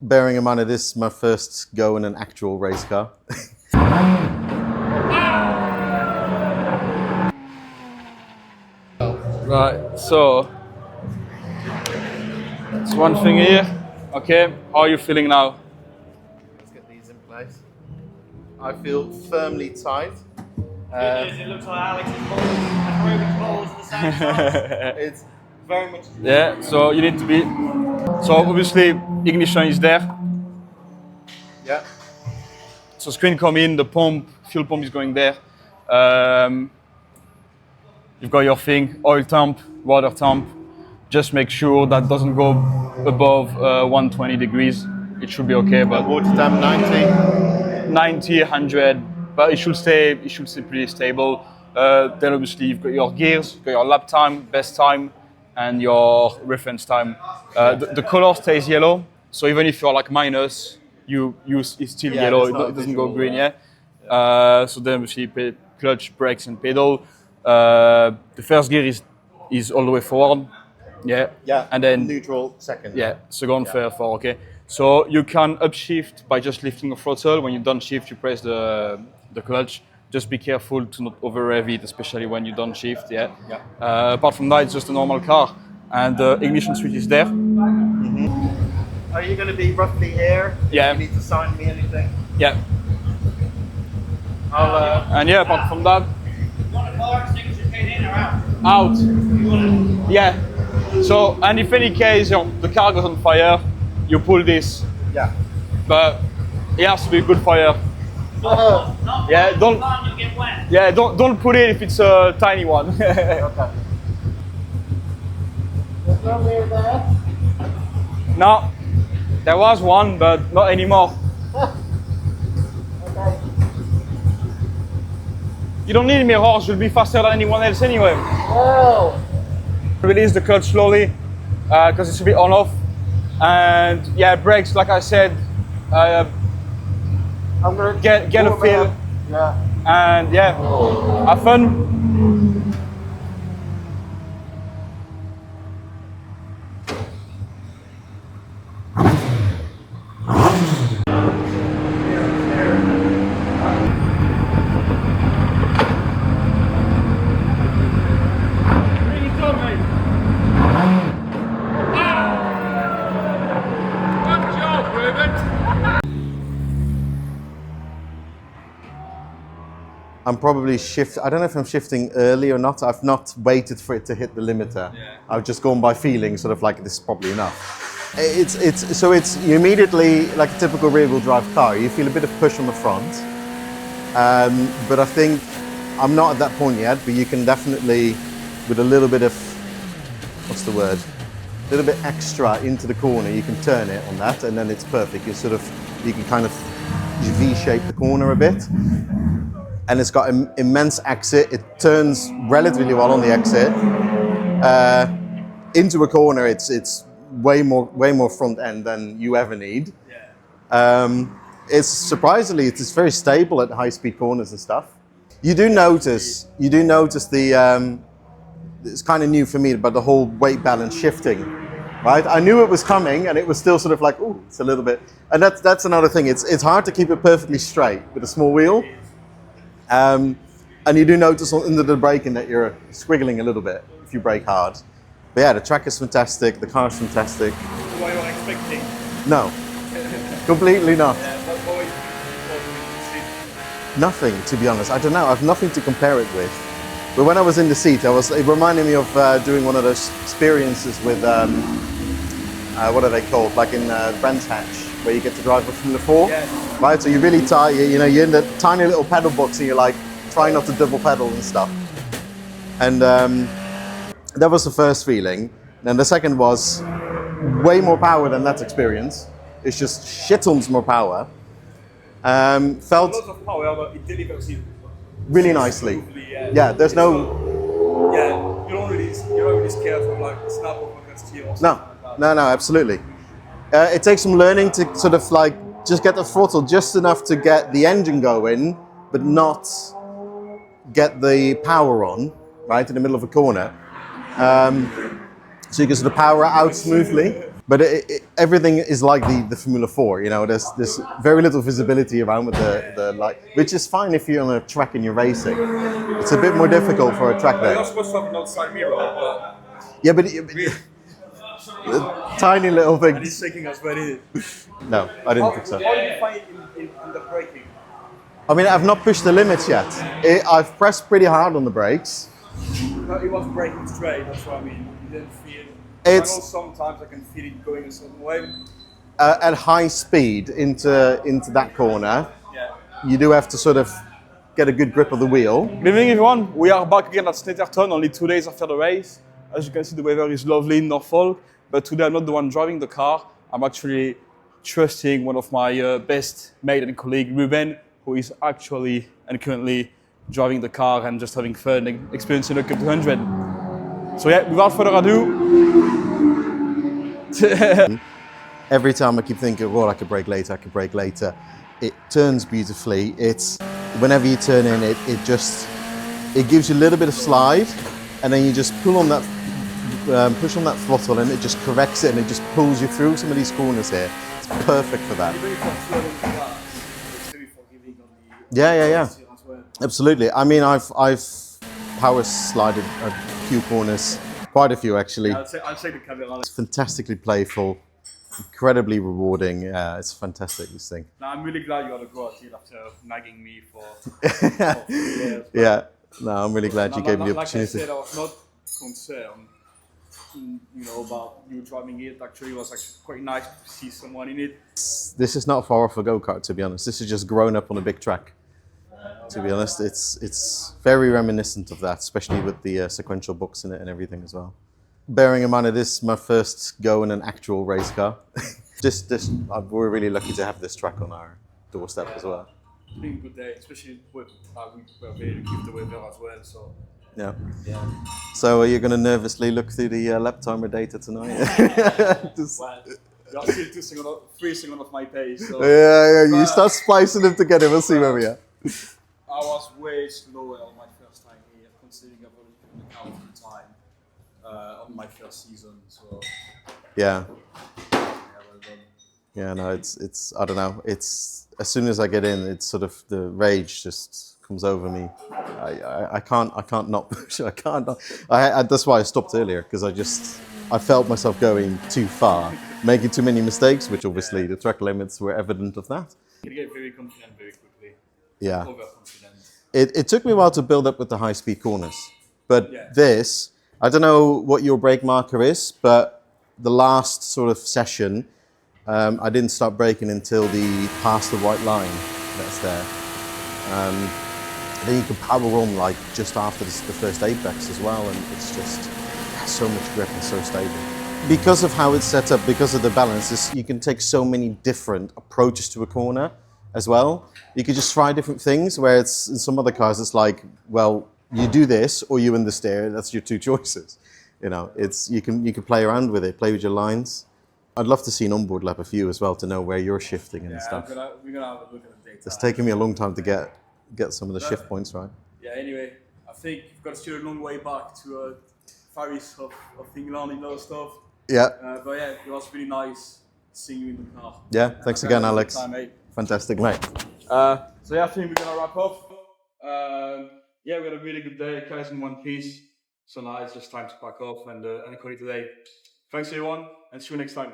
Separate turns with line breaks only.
Bearing in mind this is my first go in an actual race car.
Right, so it's one thing here. Okay, how are you feeling now?
Let's get these in place. I feel firmly tight.
It looks like Alex is holding Ruby balls at the same time.
It's very much.
Yeah, so you need to be. So obviously ignition is there.
Yeah.
So screen come in, the pump, fuel pump is going there. You've got your thing, oil temp, water temp. Just make sure that doesn't go above 120 degrees. It should be okay, but
Water temp 90.
90, 100, but it should stay pretty stable. Then obviously you've got your gears, you've got your lap time, best time, and your reference time. The color stays yellow, so even if you're like minus, it's still yellow. It doesn't go green. So then obviously clutch, brakes, and pedal. The first gear is all the way forward.
Yeah.
And then
neutral second.
Yeah, second, third, fourth. Okay. So you can upshift by just lifting the throttle. When you downshift, you press the clutch. Just be careful to not over rev it, especially when you downshift. Yeah. Apart from that, it's just a normal car, and the ignition switch is there.
Are you going to be roughly here?
Yeah.
You need to sign me anything?
Yeah. And yeah, apart from that,
You want a fire extinguisher kit in or out?
out.
You want
Yeah. So, and if any case the car goes on fire, you pull this.
Yeah.
But it has to be good fire.
not
Yeah, don't-
you'll get wet.
Yeah, don't put it if it's a tiny one.
Okay. There's no near there.
No, there was one, but not anymore.
Okay.
You don't need mirrors, you'll be faster than anyone else anyway.
Oh.
Release the clutch slowly, because it's a bit on off. And yeah, brakes, like I said,
I'm going to
get a feel.
Yeah.
And yeah, have fun.
I'm probably I don't know if I'm shifting early or not. I've not waited for it to hit the limiter.
Yeah.
I've just gone by feeling, sort of like this is probably enough. It's you immediately, like a typical rear-wheel drive car, you feel a bit of push on the front. But I think I'm not at that point yet. But you can definitely, with a little bit of, what's the word? A little bit extra into the corner, you can turn it on that, and then it's perfect. You can kind of V-shape the corner a bit. And it's got an immense exit. It turns relatively well on the exit. Into a corner, it's way more front end than you ever need. It's surprisingly, it's very stable at high speed corners and stuff. You do notice the, it's kind of new for me, but the whole weight balance shifting, right? I knew it was coming, and it was still sort of like, ooh, it's a little bit. And that's another thing. It's hard to keep it perfectly straight with a small wheel. And you do notice under the braking that you're squiggling a little bit if you brake hard. But yeah, the track is fantastic, the car's fantastic.
What you were expecting?
No, completely not. Nothing, to be honest. I don't know, I've nothing to compare it with. But when I was in the seat, it reminded me of doing one of those experiences with, what are they called? Like in Brands Hatch, where you get to drive a Formula 4.
Yeah.
Right, so you're really tight, you're in the tiny little pedal box and you're like trying not to double pedal and stuff. And that was the first feeling. Then the second was way more power than that experience. It's just shit tons more power. Felt
Lots of power, but it delivers it
really nicely.
smoothly,
Yeah, there's no...
Yeah, you're not really scared from like the snap of a steer or something like that.
No, absolutely. It takes some learning to sort of like just get the throttle just enough to get the engine going, but not get the power on, right, in the middle of a corner. So you can sort of power it out smoothly. But everything is like the Formula 4, you know, there's very little visibility around with the light, which is fine if you're on a track and you're racing. It's a bit more difficult for a track
You're
there.
supposed to have an outside mirror, but
Yeah, but tiny little
he's
things.
taking us ready.
No, I didn't think so.
How do you find it in the braking?
I mean, I've not pushed the limits yet. I've pressed pretty hard on the brakes.
No, it was braking straight, that's what I mean. You didn't feel.
It's-
I know sometimes I can feel it going a certain way.
At high speed into that corner,
Yeah.
you do have to sort of get a good grip of the wheel.
Good evening, everyone. We are back again at Snetterton only 2 days after the race. As you can see, the weather is lovely in Norfolk, but today I'm not the one driving the car. I'm actually trusting one of my best mate and colleague, Ruben, who is actually and currently driving the car and just having fun and experiencing a Cup 200. So yeah, without further ado,
Every time I keep thinking, well, I could brake later, I could brake later. It turns beautifully. It's whenever you turn in, it gives you a little bit of slide, and then you just pull on that, push on that throttle, and it just corrects it, and it just pulls you through some of these corners here. It's perfect for that.
even if you're slowing the car, it's very forgiving on the
Yeah.
as well.
Absolutely. I mean, I've power slided a few corners, quite a few actually.
I'll say the camera.
It's fantastically playful, incredibly rewarding. It's fantastic, this thing.
Now, I'm really glad you got to go out here after nagging me for 3 years.
Yeah. No, I'm really glad you gave me the
Like I
opportunity.
said, I was not concerned, about you driving it. Actually, it was actually quite nice to see someone in it.
This is not far off a go-kart, to be honest. This is just grown up on a big track. To be honest, it's very reminiscent of that, especially with the sequential books in it and everything as well. Bearing in mind it is my first go in an actual race car. We're really lucky to have this track on our doorstep as well.
It's been a good day, especially with we were very lucky with the weather as well. So
Yeah. So are you going to nervously look through the lap timer data tonight? Just-
well, you're still 3 seconds off my pace. So
yeah, you start splicing them together. We'll see where we are.
I was way slower on my first time here, considering I've already been in the car a few times on my first season. So
Yeah.
well done.
Yeah, no, it's I don't know. It's as soon as I get in, it's sort of the rage just comes over me. I can't not push. I can't not. That's why I stopped earlier, because I felt myself going too far, making too many mistakes, which obviously the track limits were evident of that.
You get very confident very quickly.
Yeah.
Overconfident.
It took me a while to build up with the high speed corners, but
Yeah.
this, I don't know what your brake marker is, but the last sort of session, I didn't start braking until past the white line that's there. Then you can power on like just after the first apex as well, and it's just so much grip and so stable. Because of how it's set up, because of the balance, you can take so many different approaches to a corner as well. You could just try different things, where it's in some other cars it's like, well, you do this or you understeer, that's your two choices. You know, you can play around with it, play with your lines. I'd love to see an onboard lap of you as well, to know where you're shifting and stuff.
We're gonna have a look at the data.
It's taken me a long time to get some of the shift points right.
Yeah, anyway, I think you've got still a long way back to Paris of England and those stuff.
Yeah,
But yeah, it was really nice seeing you in the car.
yeah. Thanks again,
Have a good
Alex.
time, mate.
Fantastic, mate.
So yeah, I think we're gonna wrap up. Yeah, we had a really good day, guys, in one piece. So now it's just time to pack off and call it a day. Thanks everyone, and see you next time.